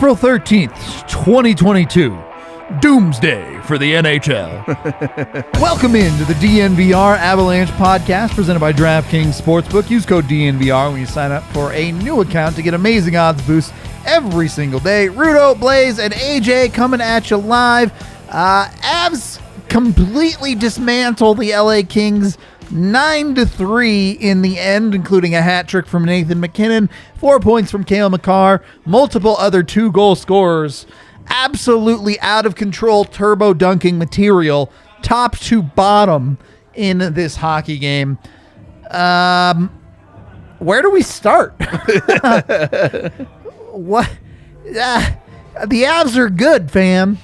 April 13th, 2022. Doomsday for the NHL. Welcome into the DNVR Avalanche podcast presented by DraftKings Sportsbook. Use code DNVR when you sign up for a new account to get amazing odds boosts every single day. Rudo, Blais, and AJ coming at you live. Avs completely dismantle the LA Kings 9-3 in the end, including a hat trick from Nathan MacKinnon, 4 points from Cale Makar, multiple other 2-goal scorers. Absolutely out of control turbo dunking material, top to bottom in this hockey game. Where do we start? What? The Avs are good, fam.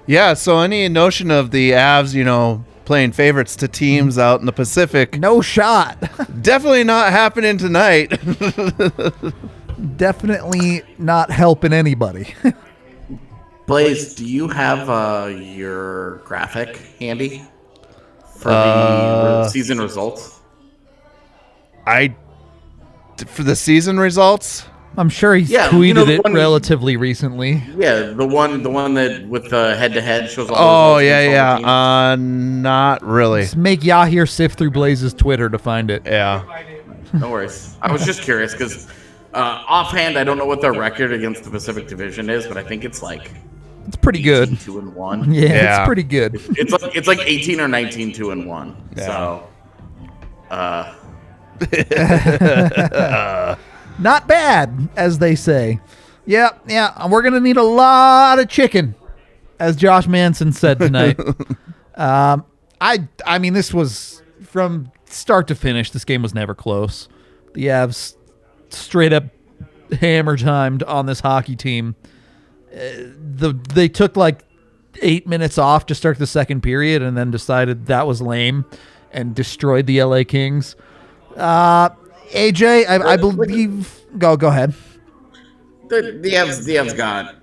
Yeah, so any notion of the Avs, playing favorites to teams out in the Pacific. No shot. Definitely not happening tonight. Definitely not helping anybody. Blais, do you have your graphic handy for the season results? For the season results? I'm sure he's tweeted it relatively recently. Yeah, the one that with the head-to-head shows all the results. Not really. Just make Yahir sift through Blaze's Twitter to find it. Yeah. No worries. I was just curious because offhand, I don't know what their record against the Pacific Division is, but I think it's like it's pretty good. 2-1. Yeah, it's pretty good. It's like 18 or 19 2-1. Yeah. So. Not bad, as they say. Yeah. We're going to need a lot of chicken, as Josh Manson said tonight. I mean, this was from start to finish. This game was never close. The Avs straight up hammer timed on this hockey team. They took like 8 minutes off to start the second period and then decided that was lame and destroyed the LA Kings. AJ, I believe. Go ahead. The Avs got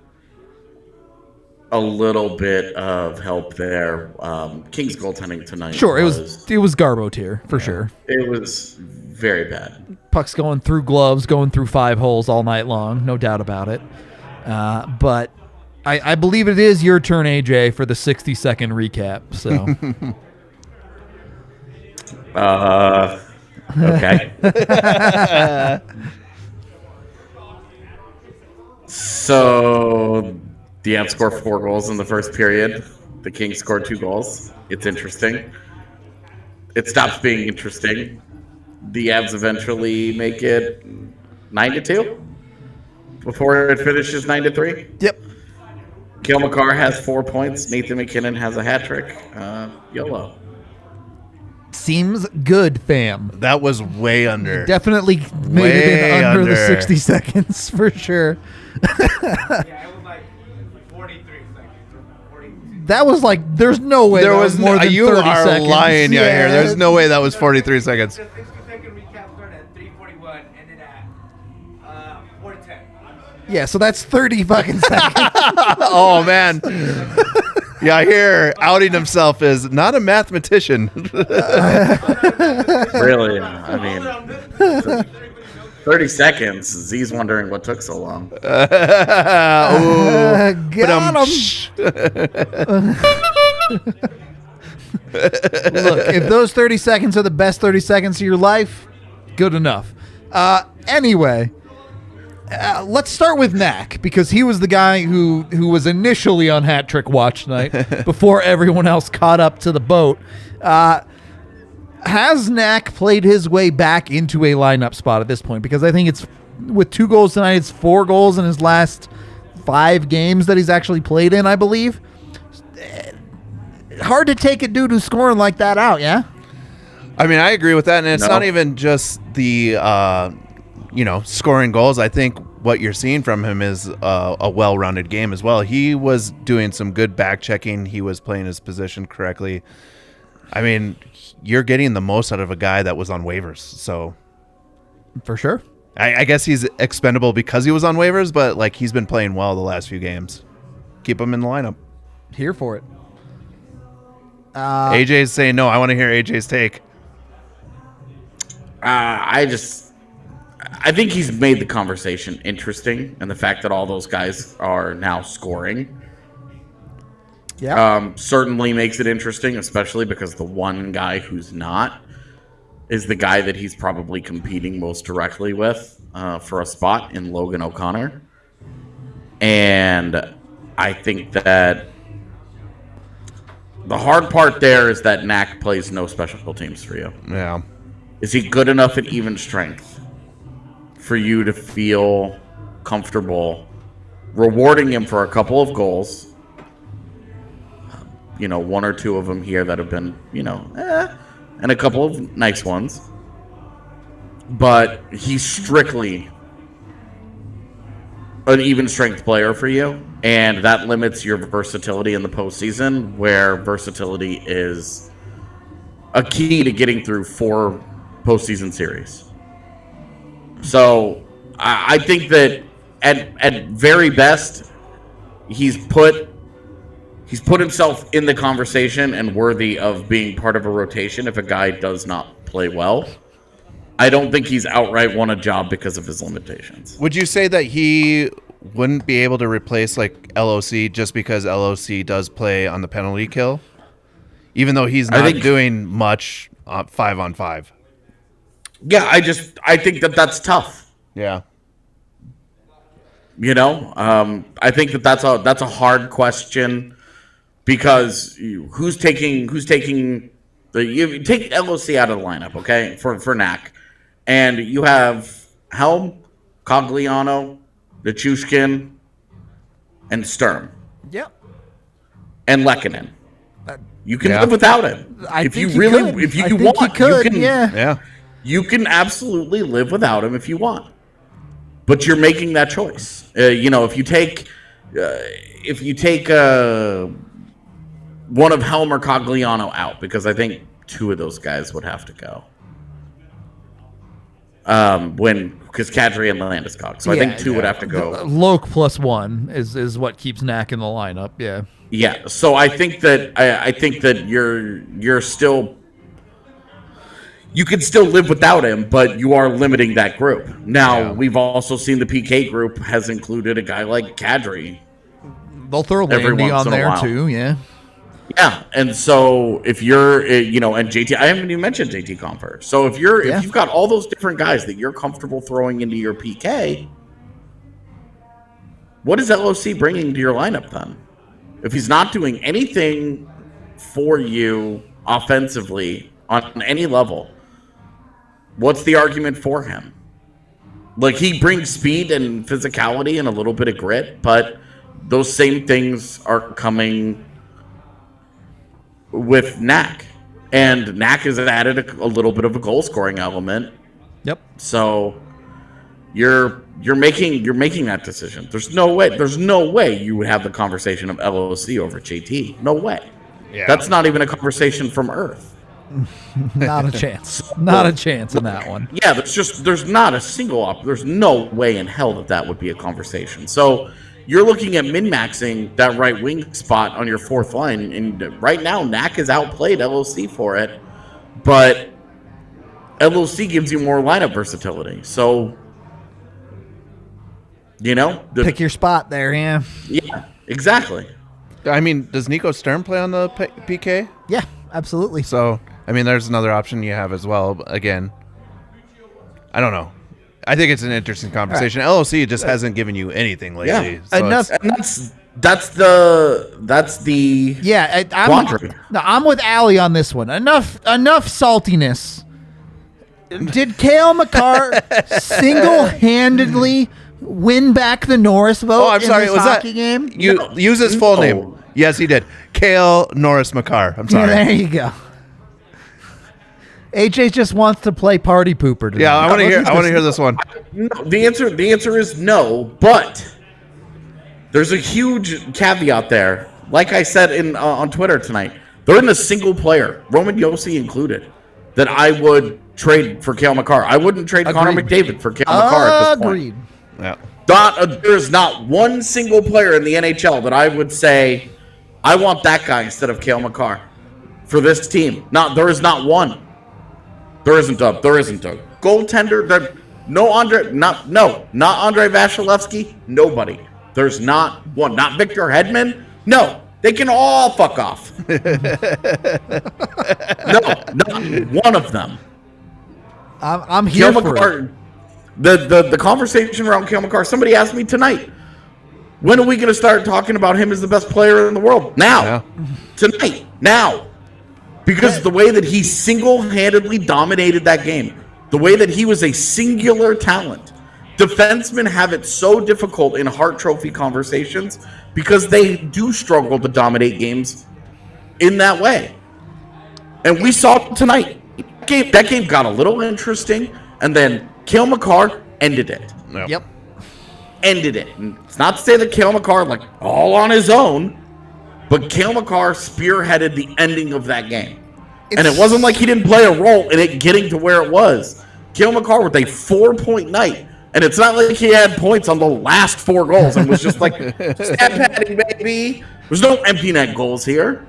a little bit of help there. Kings goaltending tonight. Sure, it was Garbo tier for sure. It was very bad. Pucks going through gloves, going through 5 holes all night long, no doubt about it. But I believe it is your turn, AJ, for the 60-second recap. So. Okay. So the Avs scored 4 goals in the first period. The Kings scored 2 goals. It's interesting. It stops being interesting. The Avs eventually make it 9-2 before it finishes 9-3. Yep. Cale Makar has 4 points. Nathan MacKinnon has a hat trick. YOLO. Seems good, fam. That was way under. Definitely made it in under the 60 seconds for sure. Yeah, it was like 43 seconds. 42. That was like, there's no way There that was more than 30 you are seconds. lying here. There's no way that was 43 seconds. The 60-second recap started at 3:41 and then at 4:10. Yeah, so that's 30 fucking seconds. Oh, man. Yeah, I hear outing himself is not a mathematician. Really? I mean, 30 seconds. Z's wondering what took so long. Got him. Look, if those 30 seconds are the best 30 seconds of your life, good enough. Anyway, let's start with Knack, because he was the guy who was initially on hat trick watch tonight before everyone else caught up to the boat. Has Knack played his way back into a lineup spot at this point? Because I think it's with 2 goals tonight, it's 4 goals in his last 5 games that he's actually played in, I believe. Hard to take a dude who's scoring like that out, yeah? I mean, I agree with that, and it's not even just the scoring goals. I think what you're seeing from him is a well-rounded game as well. He was doing some good back checking. He was playing his position correctly. I mean, you're getting the most out of a guy that was on waivers. So, for sure. I guess he's expendable because he was on waivers, but like he's been playing well the last few games. Keep him in the lineup. Here for it. AJ's saying no. I want to hear AJ's take. I I think he's made the conversation interesting, and the fact that all those guys are now scoring certainly makes it interesting, especially because the one guy who's not is the guy that he's probably competing most directly with for a spot in Logan O'Connor. And I think that the hard part there is that Knack plays no special teams for you. Yeah. Is he good enough at even strength for you to feel comfortable rewarding him for a couple of goals? You know, one or two of them here that have been, and a couple of nice ones. But he's strictly an even strength player for you, and that limits your versatility in the postseason, where versatility is a key to getting through 4 postseason series. So I think that at very best, he's put himself in the conversation and worthy of being part of a rotation if a guy does not play well. I don't think he's outright won a job because of his limitations. Would you say that he wouldn't be able to replace like LOC just because LOC does play on the penalty kill, even though he's not doing much 5-on-5? Yeah, I think that's tough. Yeah. I think that's a hard question, because who's taking you take LOC out of the lineup, okay, for Knack, and you have Helm, Cogliano, Nichushkin, and Sturm. Yep. And Lehkonen. You can live without him. If you can absolutely live without him if you want. But you're making that choice. If you take one of Helm or Cogliano out, because I think 2 of those guys would have to go. Because Kadri and Landeskog. So I think 2 would have to go. Loke +1 is what keeps Knack in the lineup. Yeah. Yeah. So I think that you're still. You can still live without him, but you are limiting that group. Now, we've also seen the PK group has included a guy like Kadri. They'll throw Landy on there too, yeah. Yeah, and so if you're, and JT, I haven't even mentioned JT Compher. So if you've got all those different guys that you're comfortable throwing into your PK, what is LOC bringing to your lineup then? If he's not doing anything for you offensively on any level, what's the argument for him? Like, he brings speed and physicality and a little bit of grit, but those same things are coming with Knack. And Knack has added a little bit of a goal-scoring element. Yep. So you're making that decision. There's no way you would have the conversation of LOC over JT. No way. Yeah. That's not even a conversation from Earth. Not a chance. Not a chance in that one. Yeah, there's not a single there's no way in hell that would be a conversation. So you're looking at min-maxing that right wing spot on your 4th line, and right now Knack has outplayed LOC for it, but LOC gives you more lineup versatility. So pick your spot there, yeah. Yeah, exactly. I mean, does Nico Sturm play on the PK? Yeah, absolutely. So, I mean, there's another option you have as well. Again, I don't know. I think it's an interesting conversation. Right. LOC just hasn't given you anything lately. Yeah, so enough. That's the yeah. I'm with Allie on this one. Enough saltiness. Did Cale Makar single-handedly win back the Norris vote? Oh, I'm sorry. Was that game? Use his full name. Yes, he did. Cale Norris Makar. I'm sorry. Yeah, there you go. AJ just wants to play party pooper today. Yeah, I want to hear this one. No, the answer is no, but there's a huge caveat there. Like I said on Twitter tonight, there isn't a single player, Roman Josi included, that I would trade for Cale Makar. I wouldn't trade Connor McDavid for Cale Makar at this point. Agreed. Yeah. There's not one single player in the NHL that I would say, I want that guy instead of Cale Makar for this team. There is not one. There isn't a goaltender. not Andrei Vasilevsky. Nobody. There's not one. Not Victor Hedman. No, they can all fuck off. No, not one of them. I'm here Cale for Makar, it. the conversation around Cale Makar. Somebody asked me tonight, when are we going to start talking about him as the best player in the world? Now. Yeah. Tonight. Now. Because the way that he single-handedly dominated that game, the way that he was a singular talent, defensemen have it so difficult in Hart Trophy conversations because they do struggle to dominate games in that way. And we saw it tonight. That game got a little interesting, and then Cale Makar ended it. Yep. Ended it. And it's not to say that Cale Makar, like, all on his own, but Cale Makar spearheaded the ending of that game. And it wasn't like he didn't play a role in it getting to where it was. Cale Makar with a 4-point night. And it's not like he had points on the last 4 goals and was just like, stat padding, baby. There's no empty net goals here.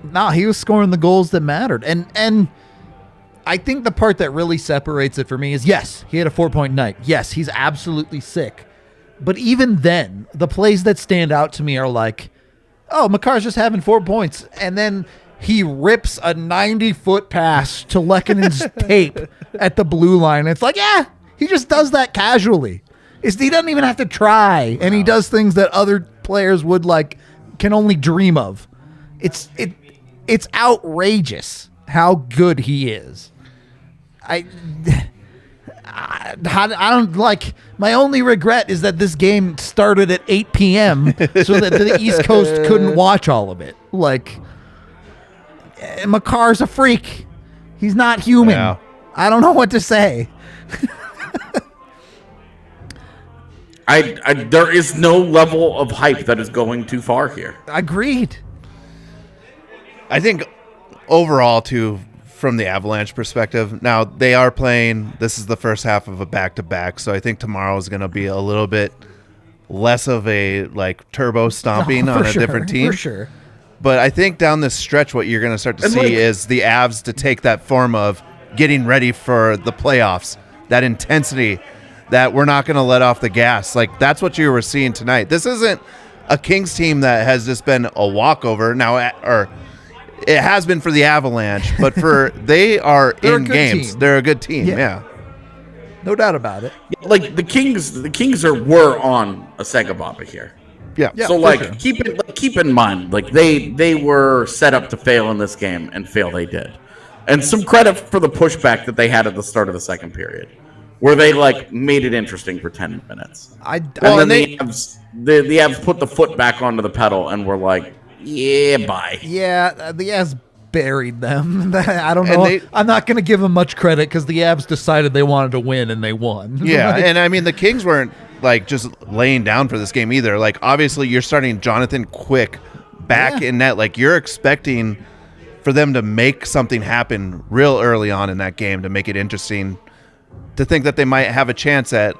No, he was scoring the goals that mattered. And I think the part that really separates it for me is, yes, he had a 4-point night. Yes, he's absolutely sick. But even then, the plays that stand out to me are like, oh, Makar's just having 4 points. And then he rips a 90-foot pass to Lehkonen's tape at the blue line. It's like, yeah, he just does that casually. He doesn't even have to try. And he does things that other players would can only dream of. It's outrageous how good he is. I don't like. My only regret is that this game started at 8 p.m. so that the East Coast couldn't watch all of it. Makar's a freak. He's not human. Yeah. I don't know what to say. There is no level of hype that is going too far here. Agreed. I think overall, too, from the Avalanche perspective, now they are playing, this is the first half of a back-to-back, so I think tomorrow is going to be a little bit less of a turbo stomping on a different team. For sure. But I think down this stretch, what you're going to start to see is the Avs to take that form of getting ready for the playoffs, that intensity that we're not going to let off the gas. That's what you were seeing tonight. This isn't a Kings team that has just been a walkover now, or it has been for the Avalanche, but they are in games. Team. They're a good team, yeah. No doubt about it. The Kings were on a Segababa here. Yeah. So sure. keep in mind, they were set up to fail in this game, and fail they did. And some credit for the pushback that they had at the start of the second period, where they made it interesting for 10 minutes. The Avs put the foot back onto the pedal and were like, yeah, bye. Yeah, the Avs buried them. I don't know. I'm not going to give them much credit because the Avs decided they wanted to win and they won. Yeah, and I mean the Kings weren't just laying down for this game either. Obviously you're starting Jonathan Quick back in net. You're expecting for them to make something happen real early on in that game to make it interesting, to think that they might have a chance at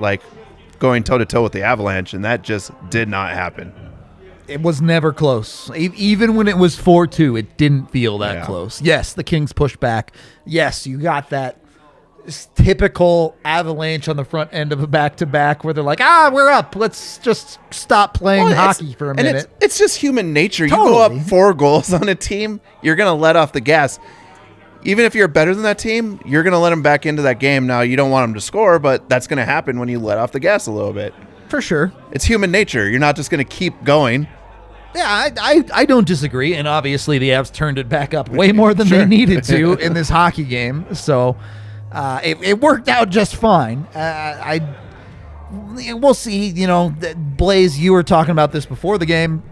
going toe-to-toe with the Avalanche, and that just did not happen. It was never close. Even when it was 4-2, it didn't feel that close. Yes, the Kings pushed back. Yes, you got that typical Avalanche on the front end of a back-to-back where they're like, we're up. Let's just stop playing hockey for a minute. It's just human nature. Totally. You go up 4 goals on a team, you're going to let off the gas. Even if you're better than that team, you're going to let them back into that game. Now, you don't want them to score, but that's going to happen when you let off the gas a little bit. For sure. It's human nature. You're not just going to keep going. Yeah, I don't disagree, and obviously the Avs turned it back up way more than they needed to in this hockey game, so it worked out just fine. We'll see. Blais, you were talking about this before the game.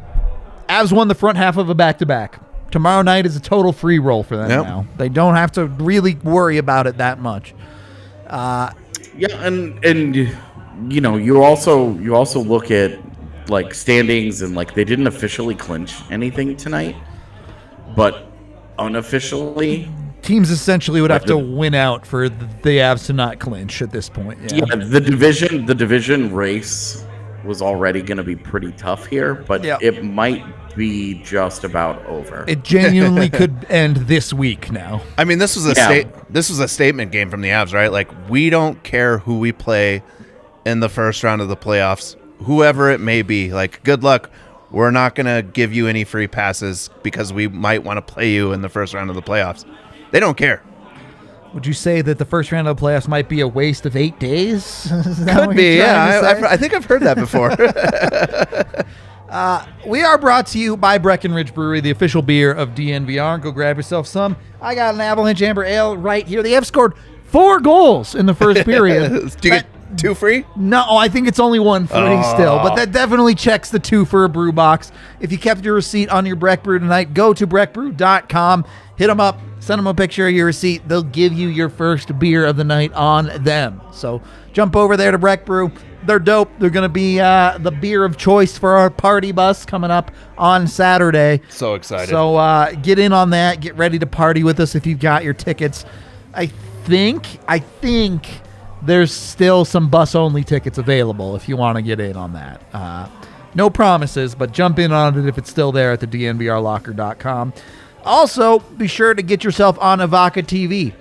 Avs won the front half of a back-to-back. Tomorrow night is a total free roll for them now. They don't have to really worry about it that much. And you also look at standings, and they didn't officially clinch anything tonight, but unofficially teams essentially would have to win out for the Avs to not clinch at this point. The division race was already going to be pretty tough here, but Yeah. it might be just about over. It genuinely could end this week now. I mean, this was a statement game from the Avs, right? Like, we don't care who we play in the first round of the playoffs, whoever it may be. Like, good luck. We're not going to give you any free passes because we might want to play you in the first round of the playoffs. They don't care. Would you say that the first round of the playoffs might be a waste of 8 days? Could be, yeah. I think I've heard that before. We are brought to you by Breckenridge Brewery, the official beer of DNVR. Go grab yourself some. I got an Avalanche Amber Ale right here. They have scored 4 goals in the first period. Do you get 2 free? No, I think it's only 1 free still, but that definitely checks the 2 for a brew box. If you kept your receipt on your Breck Brew tonight, go to breckbrew.com, hit them up, send them a picture of your receipt. They'll give you your first beer of the night on them. So jump over there to Breck Brew. They're dope. They're going to be the beer of choice for our party bus coming up on Saturday. So excited. So get in on that. Get ready to party with us if you've got your tickets. I think there's still some bus-only tickets available if you want to get in on that. No promises, but jump in on it if it's still there at the DNVRlocker.com. Also, be sure to get yourself on Avaca TV.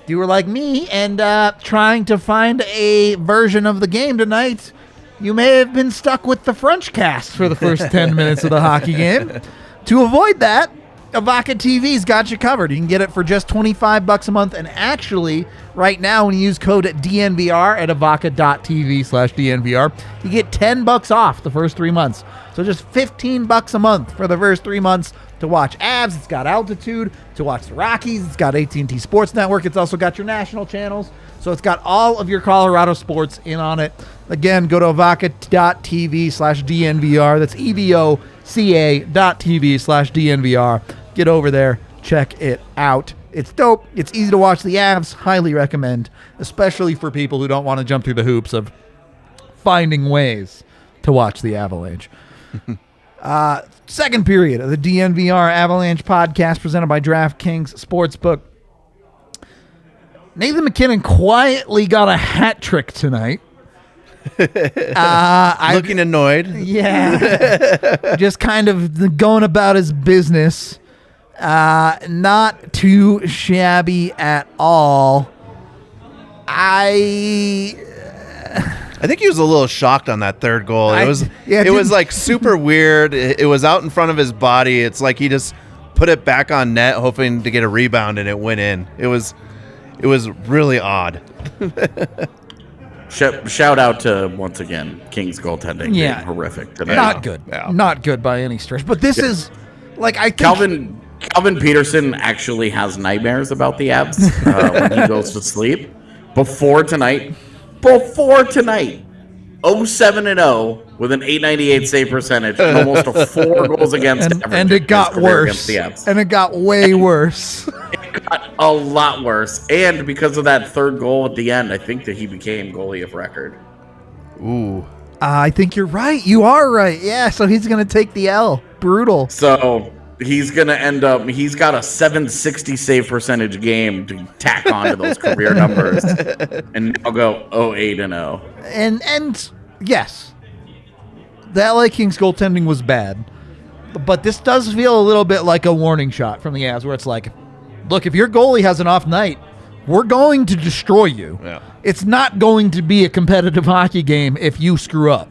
If you were like me and trying to find a version of the game tonight, you may have been stuck with the French cast for the first 10 minutes of the hockey game. To avoid that, Avaca TV's got you covered. You can get it for just $25 a month. And actually, right now, when you use code DNVR at avaca.tv/DNVR, you get $10 off the first 3 months. So just $15 a month for the first 3 months to watch Avs. It's got Altitude. To watch the Rockies, it's got AT&T Sports Network. It's also got your national channels. So it's got all of your Colorado sports in on it. Again, go to avaca.tv/DNVR. That's EVOCA.tv/DNVR. Get over there. Check it out. It's dope. It's easy to watch the Avs. Highly recommend, especially for people who don't want to jump through the hoops of finding ways to watch the Avalanche. Second period of the DNVR Avalanche podcast presented by DraftKings Sportsbook. Nathan MacKinnon quietly got a hat trick tonight. Looking annoyed. Yeah. Just kind of going about his business. Not too shabby at all. I think he was a little shocked on that third goal. It was like super weird. It was out in front of his body. It's like he just put it back on net, hoping to get a rebound, and it went in. It was really odd. Shout out to, once again, King's goaltending being horrific tonight. Not good. Yeah. Not good by any stretch. But this is, like, I think... Calvin Peterson actually has nightmares about the Avs when he goes to sleep. Before tonight, 0-7-0 with an .898 save percentage and almost a 4 goals against average. And it got worse. And it got way worse. It got a lot worse. And because of that third goal at the end, I think that he became goalie of record. Ooh. I think you're right. You are right. Yeah, so he's going to take the L. Brutal. So... he's going to end up, he's got a 760 save percentage game to tack onto those career numbers and now go 0-8-0. And yes, the LA Kings goaltending was bad, but this does feel a little bit like a warning shot from the Avs where it's like, look, if your goalie has an off night, we're going to destroy you. Yeah. It's not going to be a competitive hockey game if you screw up.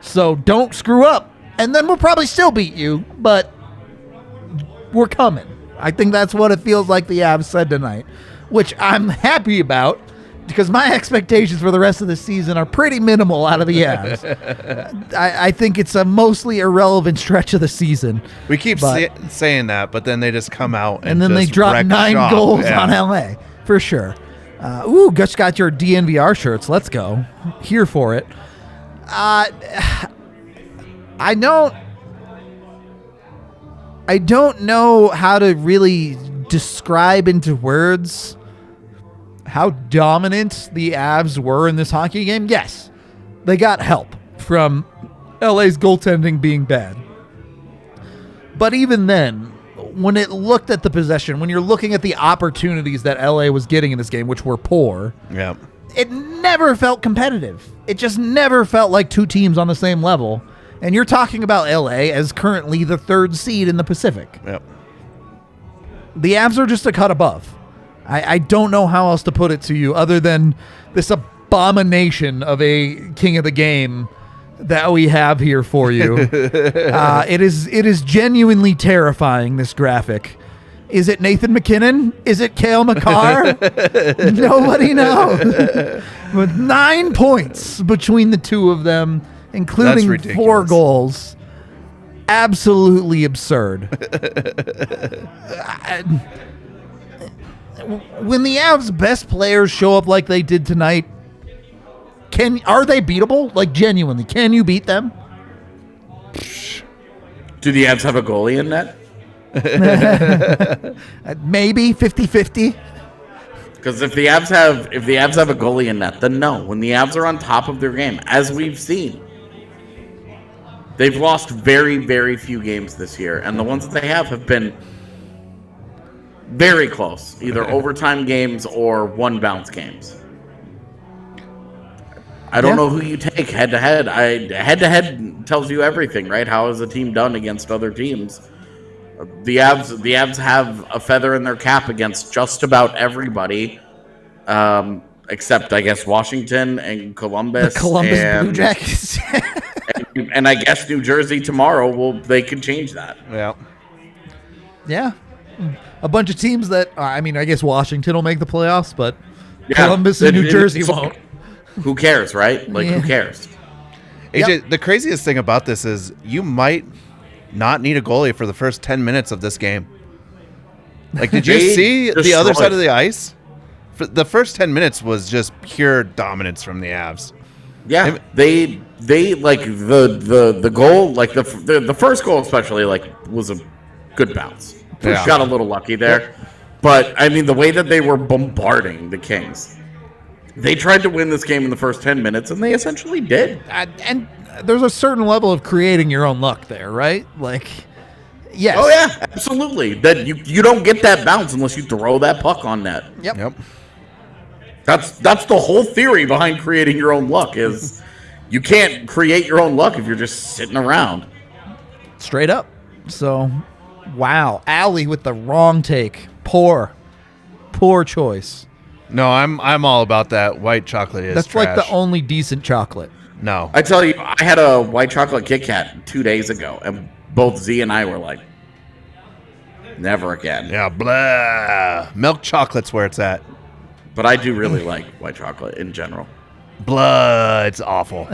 So don't screw up, and then we'll probably still beat you, but we're coming. I think that's what it feels like the Avs said tonight, which I'm happy about because my expectations for the rest of the season are pretty minimal out of the Avs. I think it's a mostly irrelevant stretch of the season. We keep saying that, but then they just come out and then they drop 9 goals on LA for sure. Just got your DNVR shirts. Let's go. Here for it. I don't know how to really describe into words how dominant the Avs were in this hockey game. Yes, they got help from LA's goaltending being bad. But even then, when it looked at the possession, when you're looking at the opportunities that LA was getting in this game, which were poor, it never felt competitive. It just never felt like two teams on the same level. And you're talking about LA as currently the 3rd seed in the Pacific. Yep. The Avs are just a cut above. I don't know how else to put it to you other than this abomination of a king of the game that we have here for you. It is genuinely terrifying, this graphic. Is it Nathan MacKinnon? Is it Cale Makar? Nobody knows. With 9 points between the two of them, including 4 goals. Absolutely absurd. When the Avs' best players show up like they did tonight, are they beatable? Like, genuinely, can you beat them? Do the Avs have a goalie in net? Maybe 50-50. Because if the Avs have a goalie in net, then no. When the Avs are on top of their game, as we've seen, they've lost very, very few games this year, and the ones that they have been very close, either overtime games or one bounce games. I don't know who you take head to head. Head to head tells you everything, right? How is a team done against other teams? The Avs have a feather in their cap against just about everybody, except I guess Washington and Columbus. The Columbus Blue Jackets. and I guess New Jersey tomorrow. They could change that. Yeah. Yeah. A bunch of teams that, I guess Washington will make the playoffs, but Yeah, Columbus and New Jersey won't. Who cares, right? Like, who cares? AJ, the craziest thing about this is you might not need a goalie for the first 10 minutes of this game. Like, did you see the other side of the ice? For the first 10 minutes was just pure dominance from the Avs. Yeah, they like the goal, like the first goal especially, like, was a good bounce. Yeah. Got a little lucky there. But, I mean, the way that they were bombarding the Kings, they tried to win this game in the first 10 minutes, and they essentially did. And there's a certain level of creating your own luck there, right? Like, yes. Oh, yeah, absolutely. That you don't get that bounce unless you throw that puck on net. Yep. That's the whole theory behind creating your own luck is you can't create your own luck if you're just sitting around. Straight up. So, wow. Allie with the wrong take. Poor choice. No, I'm all about that white chocolate is That's trash. like the only decent chocolate. No. I tell you, I had a white chocolate Kit Kat 2 days ago, and both Z and I were like, never again. Yeah, blah. Milk chocolate's where it's at. But I do really like white chocolate in general. Blah. It's awful.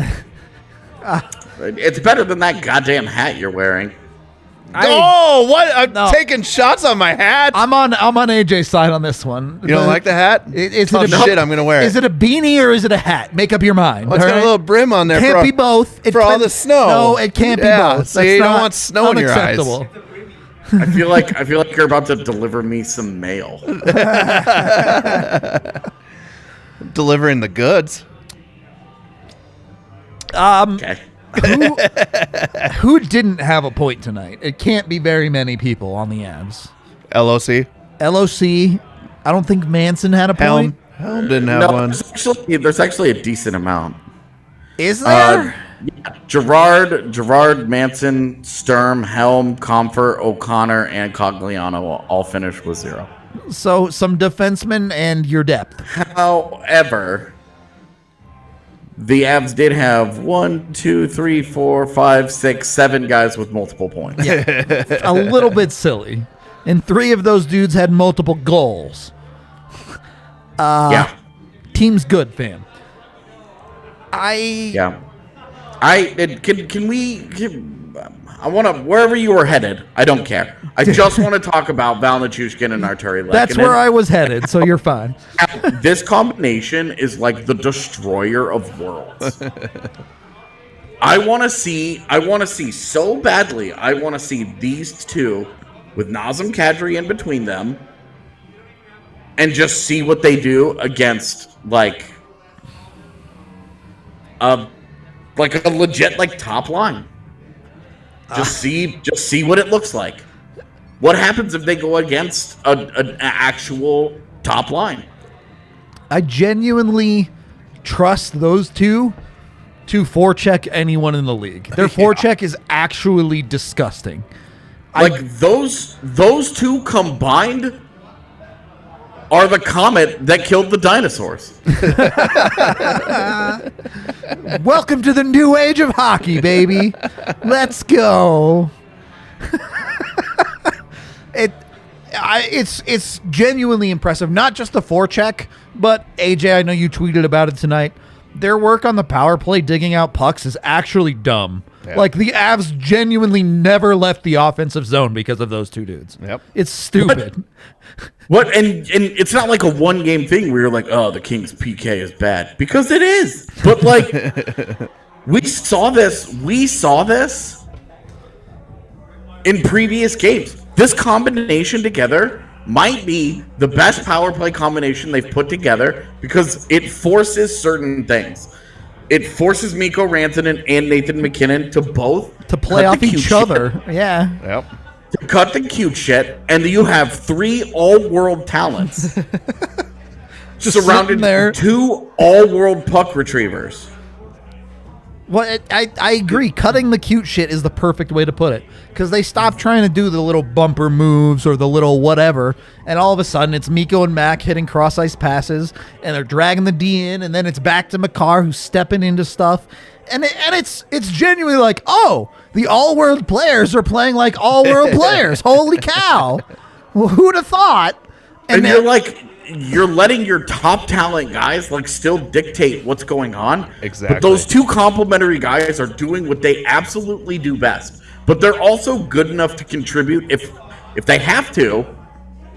It's better than that goddamn hat you're wearing. What? I'm No. taking shots on my hat. I'm on AJ's side on this one. You don't like the hat? It's Tough shit, I'm going to wear it. Is it a beanie or is it a hat? Make up your mind. Well, it's all got right? a little brim on there. Can't be both. For all the snow. No, it can't be both. So you don't want snow in your eyes. unacceptable. I feel like you're about to deliver me some mail. Delivering the goods. Okay. Who didn't have a point tonight? It can't be very many people on the Avs. LOC. LOC. I don't think Manson had a point. Helm didn't have one. There's actually a decent amount. Is there? Yeah, Gerard, Manson, Sturm, Helm, Comfort, O'Connor, and Cogliano all finished with 0. So some defensemen and your depth. However, the Avs did have 1, 2, 3, 4, 5, 6, 7 guys with multiple points. A little bit silly. And 3 of those dudes had multiple goals. Yeah. Team's good, fam. Yeah. I want to, wherever you were headed, I don't care. I just want to talk about Valeri Nichushkin and Artturi Lehkonen. That's where I was headed, so you're fine. This combination is like the destroyer of worlds. I want to see so badly. I want to see these two with Nazem Kadri in between them and just see what they do against like a legit like top line. Just see what it looks like. What happens if they go against an actual top line? I genuinely trust those two to forecheck anyone in the league. Their forecheck is actually disgusting. Like those two combined are the comet that killed the dinosaurs. Welcome to the new age of hockey, baby. Let's go. It's genuinely impressive. Not just the forecheck, but AJ, I know you tweeted about it tonight. Their work on the power play digging out pucks is actually dumb. Yeah. Like the Avs genuinely never left the offensive zone because of those two dudes. Yep. It's stupid. What? And it's not like a one game thing where you're like, oh, the Kings PK is bad, because it is. But like, we saw this in previous games. This combination together might be the best power play combination they've put together because it forces certain things. It forces Mikko Rantanen and Nathan MacKinnon to both To play off each other. Yeah. Yep. to cut the cute shit, and you have 3 all-world talents surrounded there. 2 all-world puck retrievers. Well, I agree. Cutting the cute shit is the perfect way to put it, because they stop trying to do the little bumper moves or the little whatever, and all of a sudden it's Mikko and Mac hitting cross-ice passes, and they're dragging the D in, and then it's back to Makar who's stepping into stuff, and it's genuinely like, oh, the all-world players are playing like all-world players. Holy cow. Well, who'd have thought? And you're letting your top talent guys like still dictate what's going on. Exactly. But those 2 complementary guys are doing what they absolutely do best. But they're also good enough to contribute if they have to.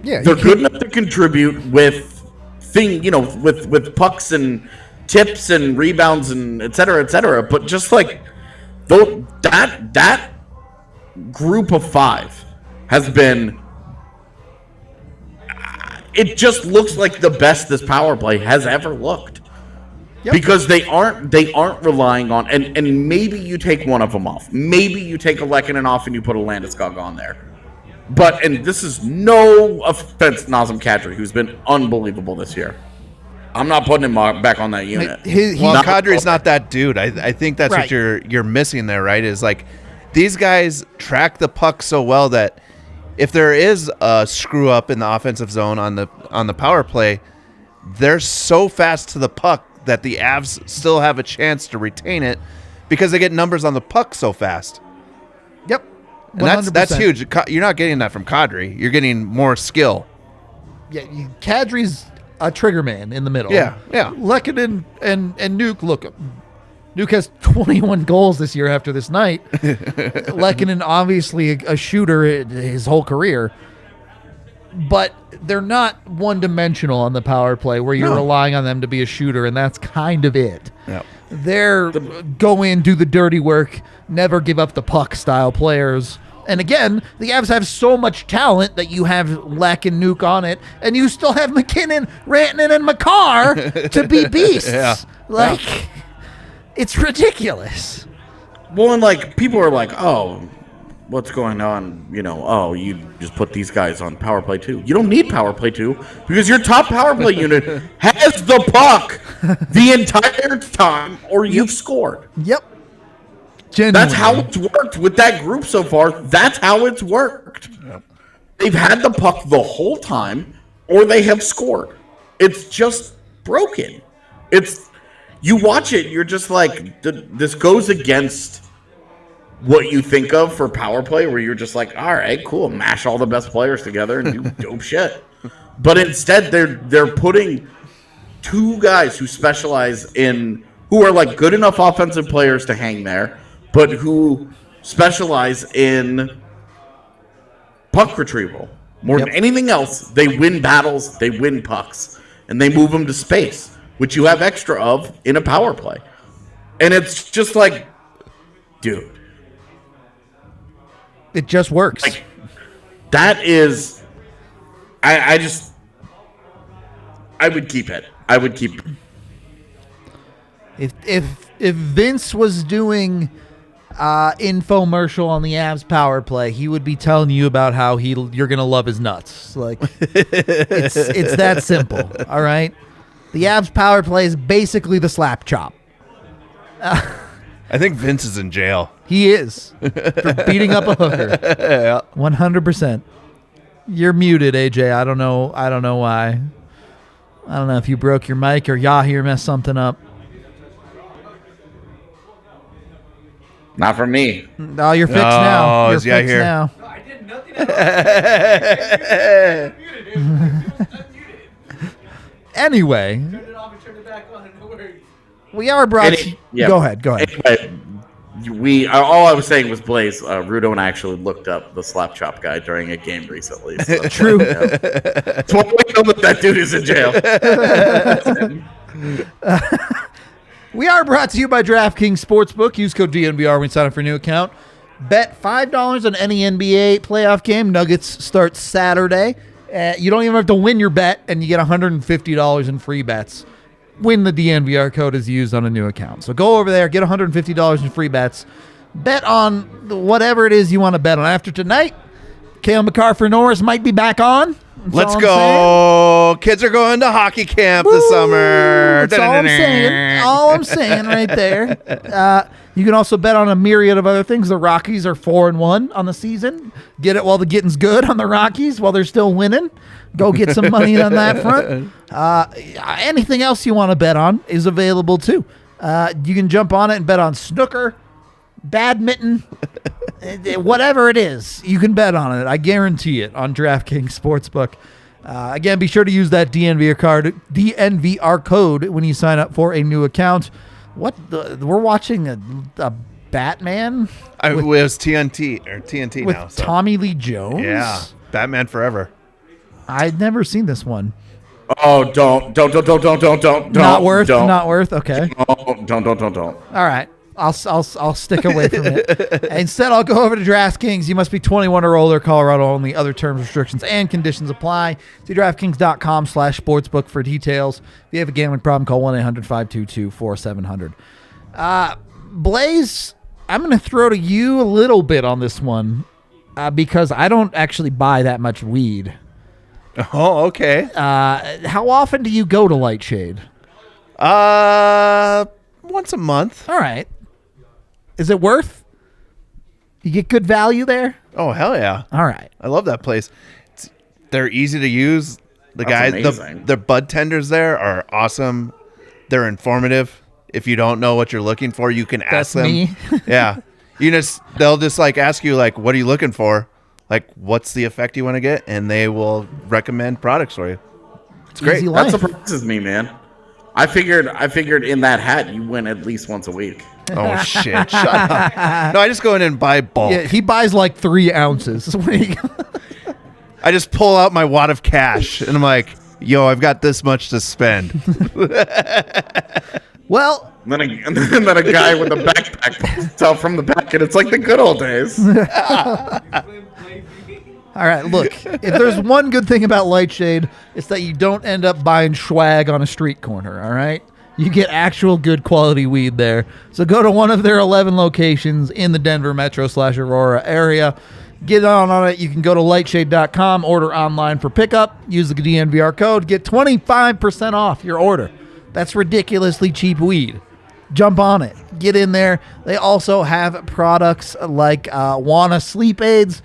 Yeah, They're good enough to contribute with with pucks and tips and rebounds and et cetera, et cetera. But just like though that group of 5 has been, it just looks like the best this power play has ever looked. Yep. Because they aren't relying on, and maybe you take one of them off. Maybe you take a Lehkonen off and you put a Landeskog on there. And this is no offense to Nazem Kadri, who's been unbelievable this year. I'm not putting him back on that unit. Kadri's not that dude. I think that's right. what you're missing there, right? Is like these guys track the puck so well that if there is a screw up in the offensive zone on the power play, they're so fast to the puck that the Avs still have a chance to retain it because they get numbers on the puck so fast. Yep. 100%. And that's huge. You're not getting that from Kadri. You're getting more skill. Yeah, Kadri's a trigger man in the middle. Yeah. Lehkonen and Nuke, look, Nuke has 21 goals this year after this night. Lehkonen, obviously a shooter his whole career. But they're not one-dimensional on the power play where you're relying on them to be a shooter, and that's kind of it. Yep. They're go in, do the dirty work, never give up the puck style players. And again, the Avs have so much talent that you have Lek and Nuke on it, and you still have MacKinnon, Rantanen, and Makar to be beasts. It's ridiculous. Well, and like people are like, oh, what's going on? You just put these guys on power play 2. You don't need power play 2 because your top power play unit has the puck the entire time, or you've scored. Yep. Genuinely. That's how it's worked with that group so far. That's how it's worked. Yep. They've had the puck the whole time, or they have scored. It's just broken. You watch it, you're just like, this goes against what you think of for power play, where you're just like, all right, cool, mash all the best players together and do dope shit. But instead, they're putting 2 guys who specialize in, who are like good enough offensive players to hang there, but who specialize in puck retrieval. More than anything else, they win battles, they win pucks, and they move them to space, which you have extra of in a power play. And it's just like, dude. It just works. Like, that is, I would keep it. I would keep it. If Vince was doing infomercial on the Avs power play, he would be telling you about how you're gonna love his nuts. Like it's that simple. All right. The Avs power play is basically the slap chop. I think Vince is in jail. He is for beating up a hooker. 100%. You're muted, AJ. I don't know why. I don't know if you broke your mic or Yahir messed something up. Not from me. Oh, you're fixed now. You're is fixed Yahir. now. No, I did nothing at all. Anyway, Turn it off and turn it back on. No worries. we are brought to... Yeah. Go ahead. Anyway, all I was saying was Blais. Rudo and I actually looked up the slap chop guy during a game recently. So, True. That's why we know that dude is in jail. We are brought to you by DraftKings Sportsbook. Use code DNVR when you sign up for a new account. Bet $5 on any NBA playoff game. Nuggets start Saturday. You don't even have to win your bet, and you get $150 in free bets when the DNVR code is used on a new account. So go over there, get $150 in free bets. Bet on whatever it is you want to bet on. After tonight, Cale Makar Norris might be back on. That's Let's all I'm go. Kids are going to hockey camp this summer. That's all I'm saying. All I'm saying right there. You can also bet on a myriad of other things. The Rockies are 4-1 on the season. Get it while the getting's good on the Rockies while they're still winning. Go get some money on that front. Anything else you want to bet on is available too. You can jump on it and bet on snooker, badminton, whatever it is. You can bet on it. I guarantee it on DraftKings Sportsbook. Again, be sure to use that DNVR code when you sign up for a new account. We're watching a Batman. It was TNT with now. So. Tommy Lee Jones. Yeah, Batman Forever. I'd never seen this one. Oh, don't. Not worth. Okay. Oh, don't. All right. I'll stick away from it. Instead, I'll go over to DraftKings. You must be 21 or older. Colorado only. Other terms, restrictions, and conditions apply. See DraftKings.com/sportsbook for details. If you have a gambling problem, call 1-800-522-4700. Blais, I'm going to throw to you a little bit on this one because I don't actually buy that much weed. Oh, okay. How often do you go to Lightshade? Once a month. All right. Is it worth? You get good value there? Oh, hell yeah. All right. I love that place. They're easy to use. The guys, amazing. the bud tenders there are awesome. They're informative. If you don't know what you're looking for, you can ask them. Me. Yeah. They'll just like ask you like, what are you looking for? Like, what's the effect you want to get? And they will recommend products for you. It's great. Easy That life. surprises me, man. I figured in that hat you win at least once a week. Oh, shit. Shut up. No, I just go in and buy bulk. Yeah, he buys like 3 ounces. I just pull out my wad of cash and I'm like, yo, I've got this much to spend. Well, And then a guy with a backpack pulls out from the back, and it's like the good old days. all right, look, if there's one good thing about Lightshade, it's that you don't end up buying swag on a street corner, all right? You get actual good quality weed there. So go to one of their 11 locations in the Denver metro/Aurora area. Get on it. You can go to lightshade.com, order online for pickup, use the DNVR code, get 25% off your order. That's ridiculously cheap weed. Jump on it. Get in there. They also have products like Wana sleep aids.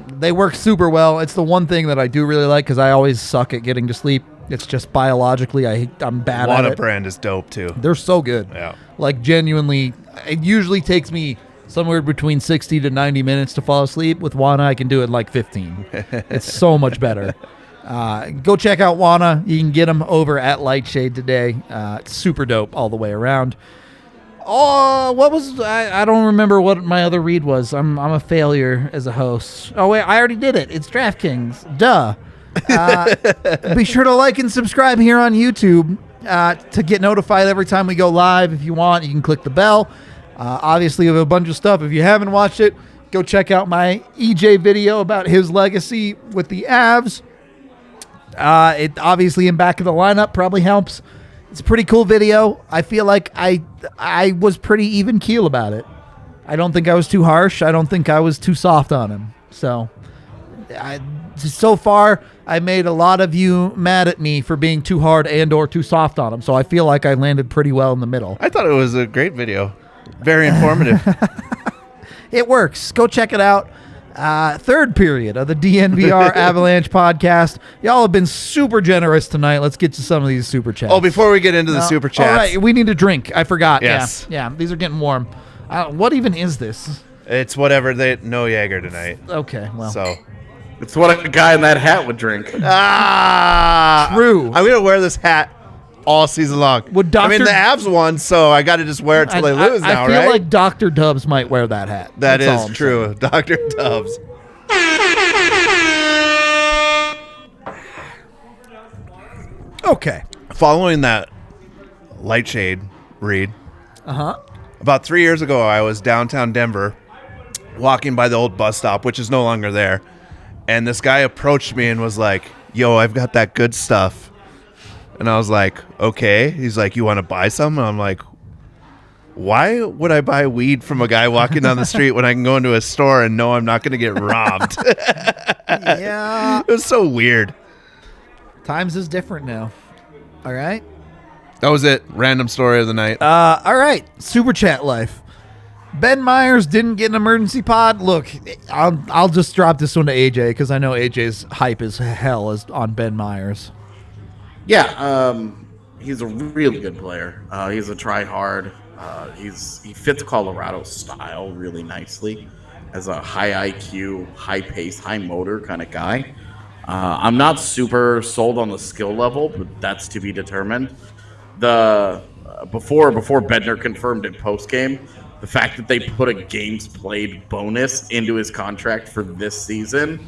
They work super well. It's the one thing that I do really like because I always suck at getting to sleep. It's just biologically, I'm bad at it. Wana brand is dope too. They're so good. Yeah. Like genuinely, it usually takes me somewhere between 60 to 90 minutes to fall asleep. With Wana, I can do it in like 15. It's so much better. Go check out Wana. You can get them over at Lightshade today. It's super dope all the way around. Oh, what was I don't remember what my other read was. I'm a failure as a host. Oh wait, I already did it. It's DraftKings. Duh. Be sure to like and subscribe here on YouTube to get notified every time we go live. If you want, you can click the bell. Obviously, we have a bunch of stuff. If you haven't watched it, go check out my EJ video about his legacy with the Avs. It obviously in back of the lineup probably helps. It's a pretty cool video. I feel like I was pretty even keel about it. I don't think I was too harsh. I don't think I was too soft on him. So far, I made a lot of you mad at me for being too hard and or too soft on him. So I feel like I landed pretty well in the middle. I thought it was a great video. Very informative. It works. Go check it out. Third period of the DNVR Avalanche podcast. Y'all have been super generous tonight. Let's get to some of these super chats. Oh, before we get into the super chats. All right, we need a drink. I forgot. Yes. Yeah, these are getting warm. What even is this? It's whatever. No Jaeger tonight. Okay, well. So It's what a guy in that hat would drink. True. I'm going to wear this hat all season long. Would I mean, the Avs won, so I got to just wear it till they lose now, I feel right? like Dr. Dubs might wear that hat. That That's all is I'm true. saying. Dr. Dubs. Okay. Following that light shade read, about 3 years ago, I was downtown Denver walking by the old bus stop, which is no longer there. And this guy approached me and was like, yo, I've got that good stuff. And I was like, okay. He's like, you want to buy some? And I'm like, why would I buy weed from a guy walking down the street when I can go into a store and know I'm not going to get robbed? Yeah. It was so weird. Times is different now. All right. That was it. Random story of the night. All right. Super chat life. Ben Myers didn't get an emergency pod. Look, I'll just drop this one to AJ because I know AJ's hype as hell is on Ben Myers. Yeah, he's a really good player. He's a try-hard. He fits Colorado style really nicely as a high IQ, high pace, high motor kind of guy. I'm not super sold on the skill level, but that's to be determined. Before Bednar confirmed in postgame, the fact that they put a games played bonus into his contract for this season,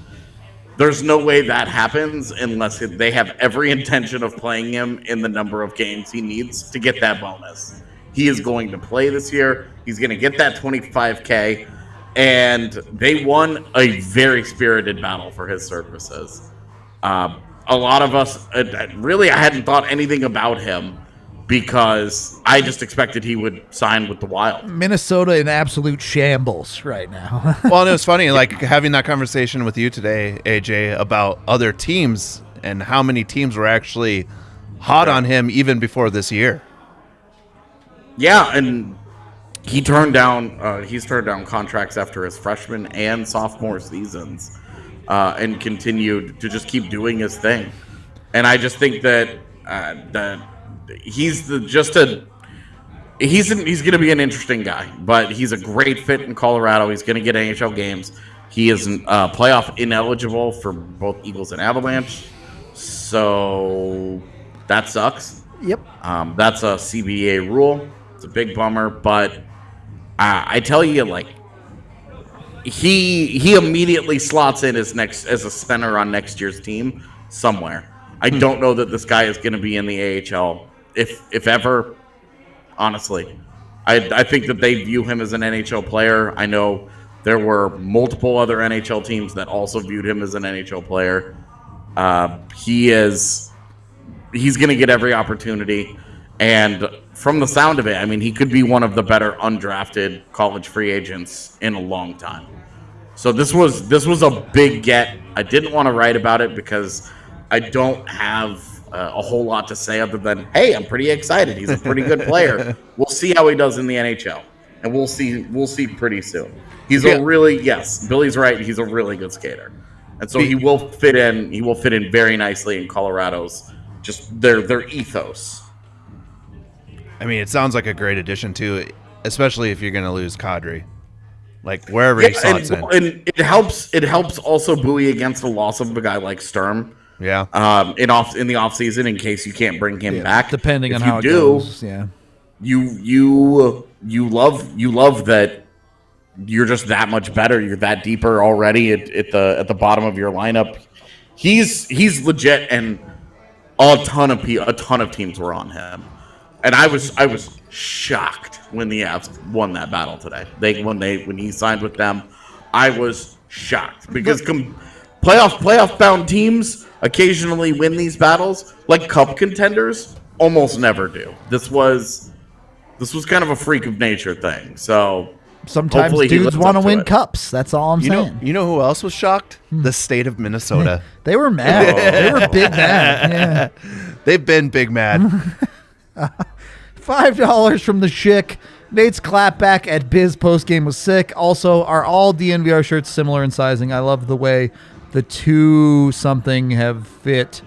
there's no way that happens unless they have every intention of playing him in the number of games he needs to get that bonus. He is going to play this year. He's going to get that $25K, and they won a very spirited battle for his services. A lot of us, really, I hadn't thought anything about him because I just expected he would sign with the Wild. Minnesota in absolute shambles right now. Well, and it was funny, like having that conversation with you today, AJ, about other teams and how many teams were actually hot on him even before this year. Yeah, and he's turned down contracts after his freshman and sophomore seasons, and continued to just keep doing his thing. And I just think that he's going to be an interesting guy, but he's a great fit in Colorado. He's going to get NHL games. He is playoff ineligible for both Eagles and Avalanche, so that sucks. Yep. That's a CBA rule. It's a big bummer, but I tell you, like, he immediately slots in as a center on next year's team somewhere. I don't know that this guy is going to be in the AHL, if ever. Honestly, I think that they view him as an NHL player. I know there were multiple other NHL teams that also viewed him as an NHL player. He's going to get every opportunity, and from the sound of it, I mean, he could be one of the better undrafted college free agents in a long time. So this was a big get. I didn't want to write about it because I don't have a whole lot to say other than, hey, I'm pretty excited. He's a pretty good player. We'll see how he does in the NHL, and we'll see pretty soon. He's Billy's right. He's a really good skater, and so he will fit in. He will fit in very nicely in Colorado's just their ethos. I mean, it sounds like a great addition too, especially if you're going to lose Kadri, like wherever he slots in. And it helps also buoy against the loss of a guy like Sturm. Yeah. In the off season, in case you can't bring him back, depending on how it goes. Yeah. You love that you're just that much better. You're that deeper already at the bottom of your lineup. He's legit, and a ton of teams were on him. And I was shocked when the Avs won that battle today. When he signed with them, I was shocked because playoff bound teams occasionally win these battles, like cup contenders almost never do. This was kind of a freak of nature thing. So sometimes Hopefully he dudes lives want to up to win it. cups. That's all I'm saying. You know who else was shocked? The state of Minnesota. They were mad. They were big mad. Yeah. They've been big mad. $5 from the Schick. Nate's clapback at Biz postgame was sick. Also, are all DNVR shirts similar in sizing? I love the way the 2-something have fit.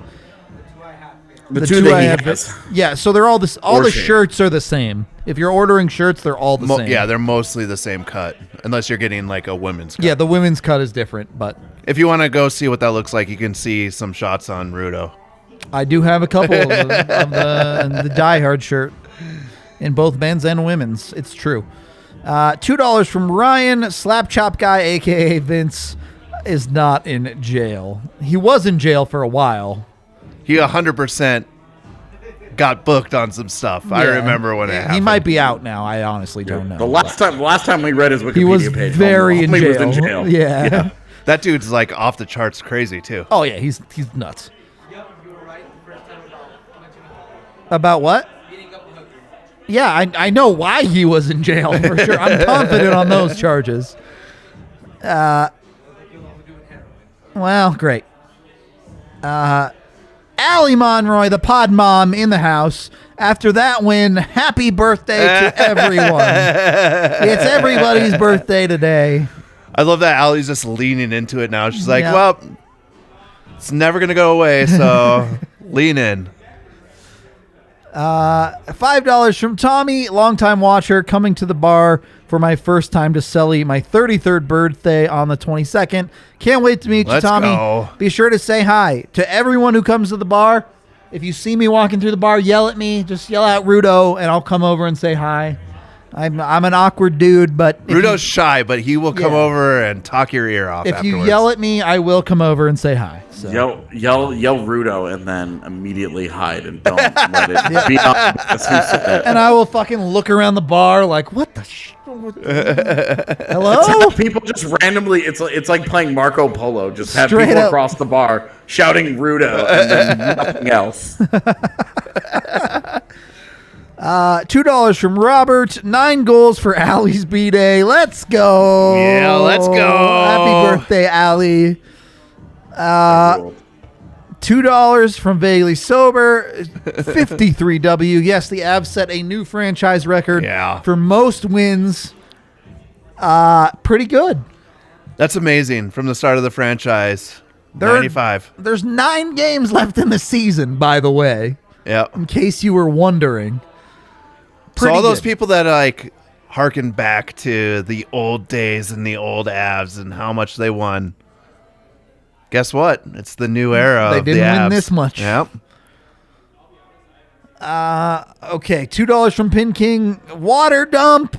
The two that he has. Yeah, so they're all this. All Or the shape. shirts are the same. If you're ordering shirts, they're all the same. Yeah, they're mostly the same cut, unless you're getting like a women's cut. Yeah, the women's cut is different, but If you want to go see what that looks like, you can see some shots on Rudo. I do have a couple of the Die Hard shirt in both men's and women's. It's true. $2 from Ryan. Slap Chop Guy, a.k.a. Vince, is not in jail. He was in jail for a while. He 100% got booked on some stuff. I Yeah. remember when it happened. He might be out now. I honestly don't know. The last time we read his Wikipedia he was page, very in he jail. was in jail. Yeah. That dude's like off the charts crazy too. Oh, yeah. He's nuts. Yep, you were right the first time about About what? beating up the hooker. Yeah, I know why he was in jail for sure. I'm confident on those charges. Well, great. Allie Monroy, the pod mom in the house. After that win, happy birthday to everyone. It's everybody's birthday today. I love that Allie's just leaning into it now. She's like, Yeah. well, it's never going to go away, so lean in. $5 from Tommy, longtime watcher, coming to the bar for my first time to celebrate my 33rd birthday on the 22nd. Can't wait to meet you, Let's Tommy. go. Be sure to say hi to everyone who comes to the bar. If you see me walking through the bar, yell at me. Just yell out Rudo, and I'll come over and say hi. I'm an awkward dude, but if Rudo's shy, but he will come Yeah. over and talk your ear off if afterwards. you yell at me, I will come over and say hi. So. Yell Rudo and then immediately hide and don't let it be obvious who said it. And I will fucking look around the bar like, what the Hello? People just randomly, it's like playing Marco Polo. Just have Straight people up. across the bar shouting Rudo and then nothing else. $2 from Robert. 9 goals for Allie's B-Day. Let's go. Yeah, let's go. Happy birthday, Allie. $2 from Vaguely Sober. 53W. Yes, the Avs set a new franchise record Yeah. for most wins. Pretty good. That's amazing from the start of the franchise. There- 95. There's 9 games left in the season, by the way, Yeah. in case you were wondering. So all those good. people that like harken back to the old days and the old Avs and how much they won. Guess what? It's the new era. They of the didn't win Avs. this much. Yep. Okay, $2 from Pin King. Water dump.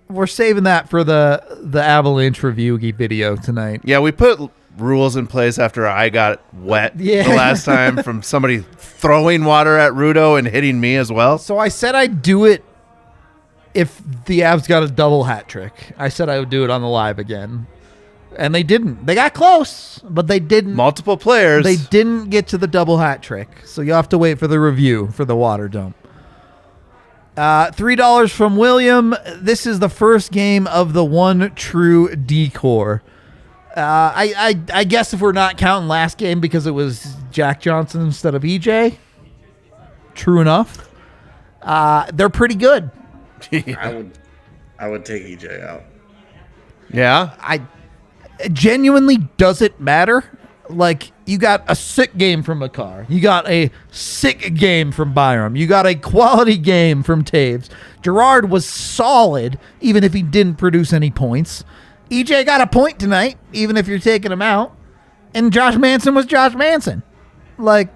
We're saving that for the Avalanche review video tonight. Yeah, we put rules in place after I got wet Yeah. the last time from somebody throwing water at Rudo and hitting me as well. So I said I'd do it if the Avs got a double hat trick. I said I would do it on the live again. And they didn't. They got close, but they didn't. Multiple players. They didn't get to the double hat trick. So you have to wait for the review for the water dump. $3 from William. This is the first game of the one true decor. I guess if we're not counting last game because it was Jack Johnson instead of EJ. True enough. They're pretty good. I would take EJ out. Yeah. Genuinely, does it matter? Like, you got a sick game from Makar. You got a sick game from Byram. You got a quality game from Taves. Gerard was solid, even if he didn't produce any points. EJ got a point tonight, even if you're taking him out. And Josh Manson was Josh Manson. Like,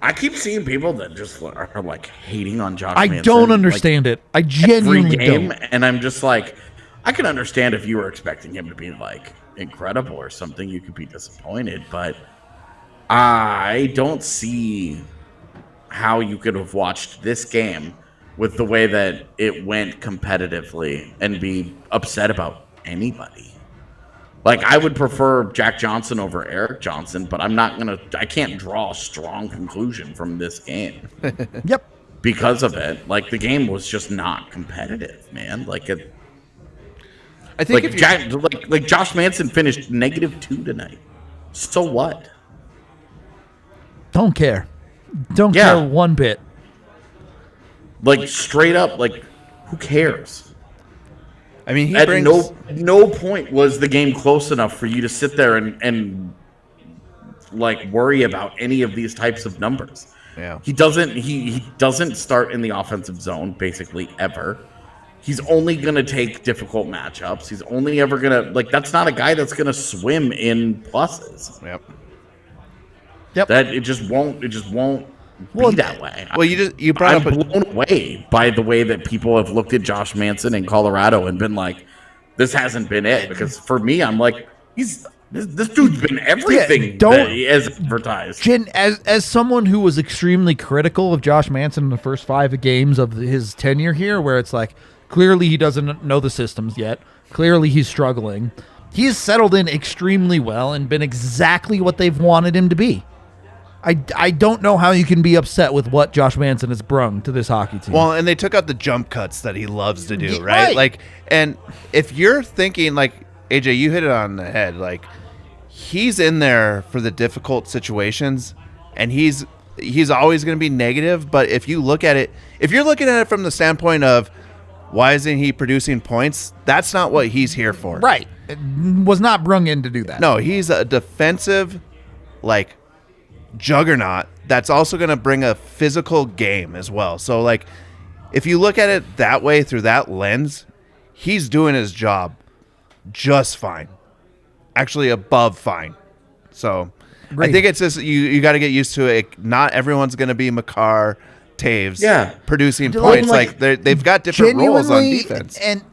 I keep seeing people that just are like hating on Josh I Manson, don't understand it. I every genuinely game, don't. and I'm just like, I can understand if you were expecting him to be like incredible or something, you could be disappointed, but I don't see how you could have watched this game with the way that it went competitively and be upset about anybody. Like, I would prefer Jack Johnson over Eric Johnson, but I can't draw a strong conclusion from this game. Yep. Because of it. Like, the game was just not competitive, man. Like, I think like Josh Manson finished -2 tonight. So what? Don't care. Don't care one bit. Like straight up, like who cares? I mean, At no point was the game close enough for you to sit there and like worry about any of these types of numbers. Yeah. He doesn't start in the offensive zone basically ever. He's only going to take difficult matchups. He's only ever going to like that's not a guy that's going to swim in pluses. Yep. That it just won't be that way. Well, you brought I'm blown away by the way that people have looked at Josh Manson in Colorado and been like, this hasn't been it. Because for me, I'm like, this dude's been everything that he has advertised. Jin, as someone who was extremely critical of Josh Manson in the first 5 games of his tenure here, where it's like, clearly he doesn't know the systems yet. Clearly he's struggling. He's settled in extremely well and been exactly what they've wanted him to be. I don't know how you can be upset with what Josh Manson has brung to this hockey team. Well, and they took out the jump cuts that he loves to do, right? Like, and if you're thinking, like, AJ, you hit it on the head, like, he's in there for the difficult situations, and he's always going to be negative, but if you're looking at it from the standpoint of why isn't he producing points, that's not what he's here for. Right. It was not brung in to do that. No, he's a defensive, like, juggernaut that's also going to bring a physical game as well. So, like, if you look at it that way through that lens, he's doing his job just fine. Actually above fine. So, Great. I think it's just you got to get used to it. Not everyone's going to be Makar, Taves producing points. Like they've got different roles on defense. And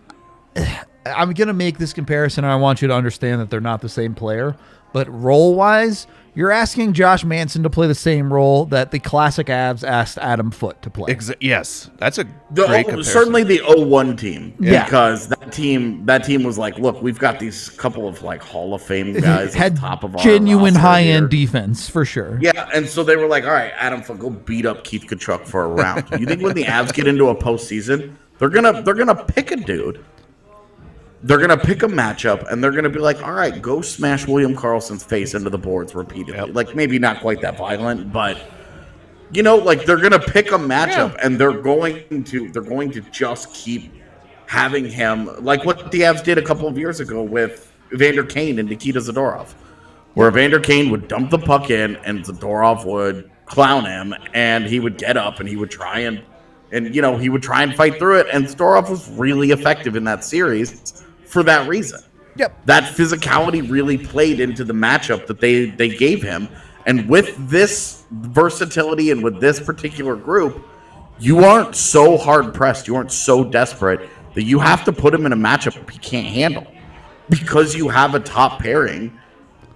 I'm going to make this comparison, and I want you to understand that they're not the same player. But role-wise, you're asking Josh Manson to play the same role that the classic Avs asked Adam Foote to play. Yes, that's a great comparison. Certainly the 0-1 team. Yeah. Because that team was like, look, we've got these couple of like Hall of Fame guys Had at the top of our genuine roster high-end here. defense, for sure. Yeah, and so they were like, all right, Adam Foote, go beat up Keith Tkachuk for a round. You think when the Avs get into a postseason, they're gonna pick a dude. They're going to pick a matchup, and they're going to be like, all right, go smash William Karlsson's face into the boards repeatedly. Yep. Like, maybe not quite that violent, but, you know, like, they're going to pick a matchup, and they're going to just keep having him, like what the Avs did a couple of years ago with Evander Kane and Nikita Zadorov, where Evander Kane would dump the puck in, and Zadorov would clown him, and he would get up, and he would try and you know, he would try and fight through it, and Zadorov was really effective in that series for that reason. Yep. That physicality really played into the matchup that they gave him. And with this versatility and with this particular group, you aren't so hard-pressed, you aren't so desperate that you have to put him in a matchup he can't handle. Because you have a top pairing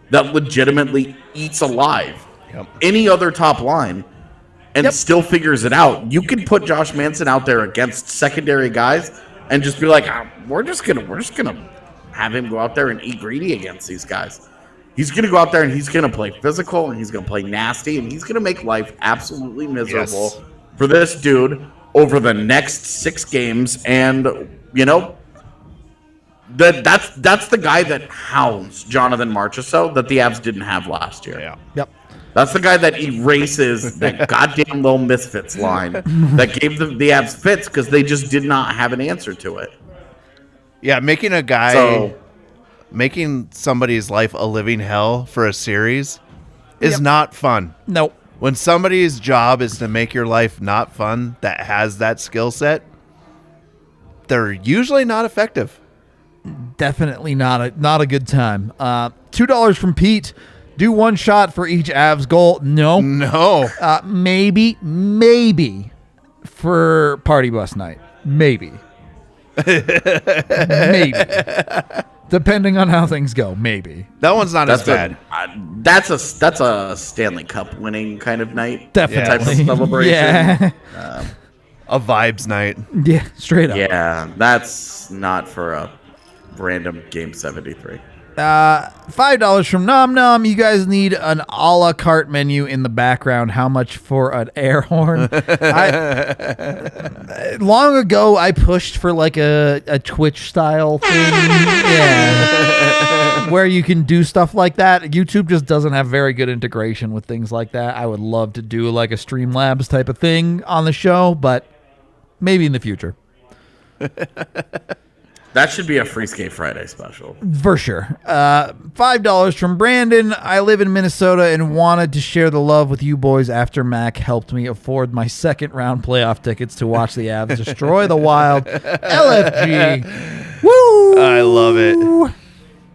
that legitimately eats alive any other top line and still figures it out. You can put Josh Manson out there against secondary guys and just be like, we're just gonna have him go out there and eat greedy against these guys. He's gonna go out there and he's gonna play physical and he's gonna play nasty and he's gonna make life absolutely miserable for this dude over the next 6 games. And you know, that's the guy that hounds Jonathan Marchessault that the Avs didn't have last year. Yeah. Yep. That's the guy that erases that goddamn little misfits line that gave the Avs fits because they just did not have an answer to it. Yeah, making somebody's life a living hell for a series is not fun. Nope. When somebody's job is to make your life not fun that has that skill set, they're usually not effective. Definitely not a good time. $2 from Pete. Do one shot for each Avs goal. No. Maybe for party bus night. Maybe. Depending on how things go. Maybe. That one's not as bad. That's a Stanley Cup winning kind of night. Definitely. Type of celebration. Yeah. A vibes night. Yeah, straight up. Yeah, that's not for a random game 73. $5 from Nom Nom. You guys need an a la carte menu in the background. How much for an air horn? Long ago, I pushed for like a Twitch style thing. Yeah. Where you can do stuff like that. YouTube just doesn't have very good integration with things like that. I would love to do like a Streamlabs type of thing on the show, but maybe in the future. That should be a Free Skate Friday special. For sure. $5 from Brandon. I live in Minnesota and wanted to share the love with you boys after Mac helped me afford my second round playoff tickets to watch the Avs destroy the Wild. LFG. Woo! I love it.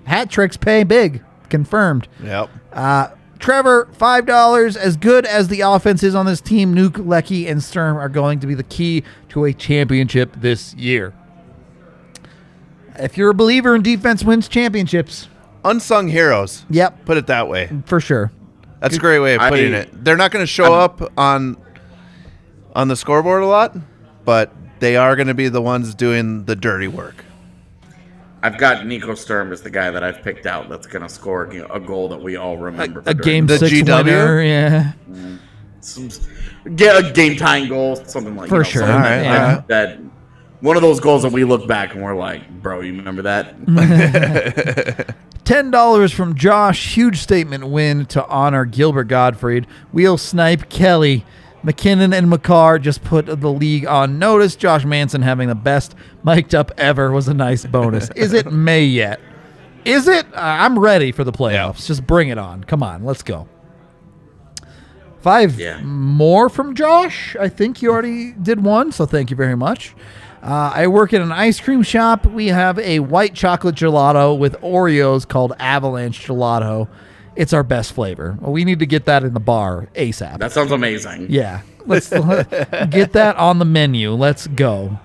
Hat tricks pay big. Confirmed. Yep. Trevor, $5. As good as the offense is on this team, Nuke, Lecky, and Sturm are going to be the key to a championship this year. If you're a believer in defense wins championships. Unsung heroes. Yep. Put it that way. For sure. That's a great way of putting it. They're not going to show up on the scoreboard a lot, but they are going to be the ones doing the dirty work. I've got Nico Sturm as the guy that I've picked out that's going to score a goal that we all remember. A game the 6 GW? winner, yeah. Get a game-tying goal, something like For sure. All right, yeah. that. One of those goals that we look back and we're like, bro, you remember that? $10 from Josh. Huge statement win to honor Gilbert Gottfried. Wheel Snipe Kelly. MacKinnon and Makar just put the league on notice. Josh Manson having the best mic'd up ever was a nice bonus. Is it May yet? Is it? I'm ready for the playoffs. Just bring it on. Come on. Let's go. 5 more from Josh. I think you already did one, so thank you very much. I work at an ice cream shop. We have a white chocolate gelato with Oreos called Avalanche Gelato. It's our best flavor. We need to get that in the bar ASAP. That sounds amazing. Yeah. Let's get that on the menu. Let's go.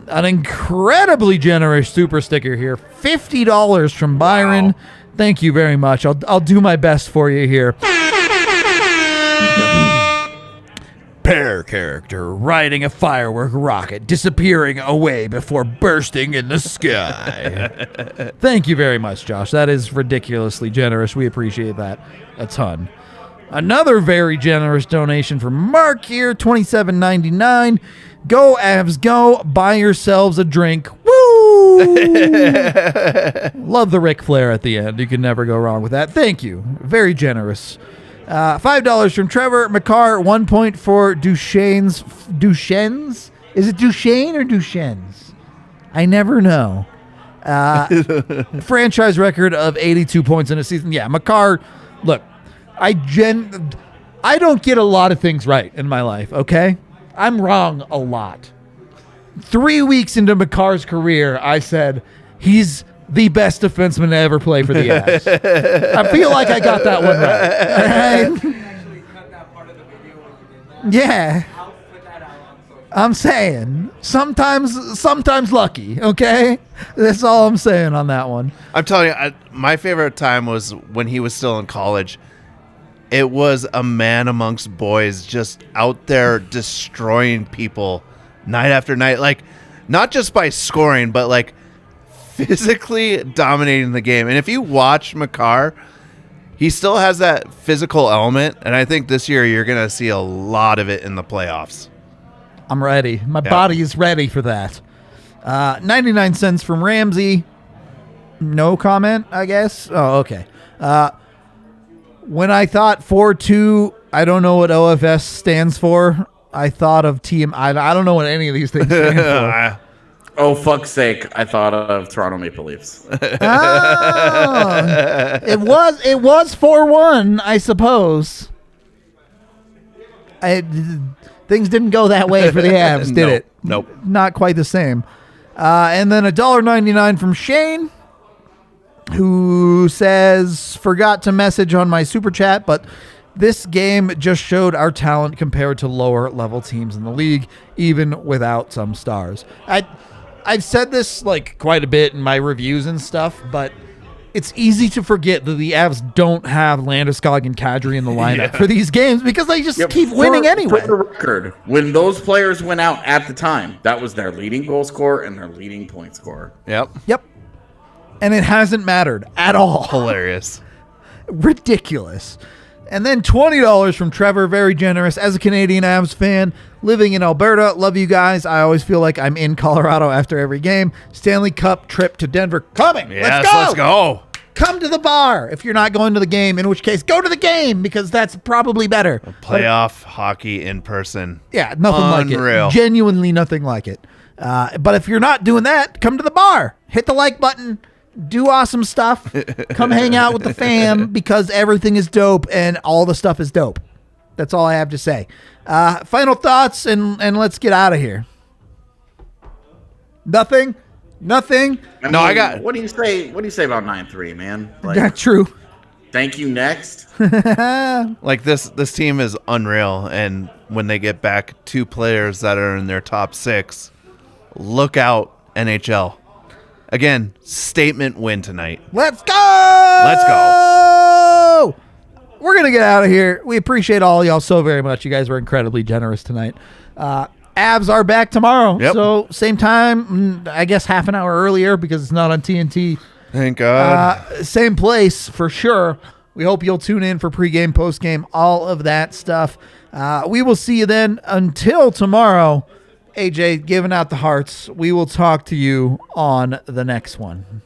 An incredibly generous super sticker here. $50 from Byron. Wow. Thank you very much. I'll do my best for you here. Pair character riding a firework rocket, disappearing away before bursting in the sky. Thank you very much, Josh. That is ridiculously generous. We appreciate that a ton. Another very generous donation from Mark here, $27.99. Go Avs, go! Buy yourselves a drink. Woo! Love the Ric Flair at the end. You can never go wrong with that. Thank you. Very generous. $5 from Trevor. Makar, 1 point for Duchesne's. Is it Duchesne or Duchesne's? I never know. Franchise record of 82 points in a season. Yeah, Makar, look, I don't get a lot of things right in my life, okay? I'm wrong a lot. 3 weeks into Makar's career, I said, he's the best defenseman to ever play for the Avs. I feel like I got that one right. Actually cut that part of the video when you did that. Yeah. I'll put that out on social. I'm saying sometimes lucky, okay? That's all I'm saying on that one. I'm telling you, my favorite time was when he was still in college. It was a man amongst boys just out there destroying people night after night. Like, not just by scoring, but like physically dominating the game. And if you watch Makar, he still has that physical element. And I think this year you're going to see a lot of it in the playoffs. I'm ready. My body is ready for that. 99 cents from Ramsey. No comment, I guess. Oh, okay. When I thought 4-2, I don't know what OFS stands for. I thought of TM. I don't know what any of these things stand for. Oh, fuck's sake. I thought of Toronto Maple Leafs. Oh, it was 4-1, I suppose. Things didn't go that way for the Avs, did it? Nope. Not quite the same. And then $1.99 from Shane, who says, forgot to message on my super chat, but this game just showed our talent compared to lower level teams in the league, even without some stars. I've said this like quite a bit in my reviews and stuff, but it's easy to forget that the Avs don't have Landeskog and Kadri in the lineup for these games because they just keep winning anyway. For the record, when those players went out at the time, that was their leading goal scorer and their leading point scorer. Yep. and it hasn't mattered at all. Hilarious. Ridiculous. And then $20 from Trevor, very generous. As a Canadian Avs fan, living in Alberta, love you guys. I always feel like I'm in Colorado after every game. Stanley Cup trip to Denver coming. Yes, Let's go. Come to the bar if you're not going to the game, in which case go to the game because that's probably better. Playoff hockey in person. Yeah, nothing Unreal. like it. Genuinely nothing like it. But if you're not doing that, come to the bar. Hit the like button. Do awesome stuff. Come hang out with the fam because everything is dope and all the stuff is dope. That's all I have to say. Final thoughts and let's get out of here. Nothing. I got. What do you say? What do you say about 9-3, man? Like, That's true. thank you. Next. Like this team is unreal, and when they get back 2 players that are in their top 6, look out, NHL. Again, statement win tonight. Let's go. Let's go. We're going to get out of here. We appreciate all y'all so very much. You guys were incredibly generous tonight. Avs are back tomorrow. Yep. So same time, I guess half an hour earlier because it's not on TNT. Thank God. Same place for sure. We hope you'll tune in for pregame, postgame, all of that stuff. We will see you then. Until tomorrow, AJ giving out the hearts. We will talk to you on the next one.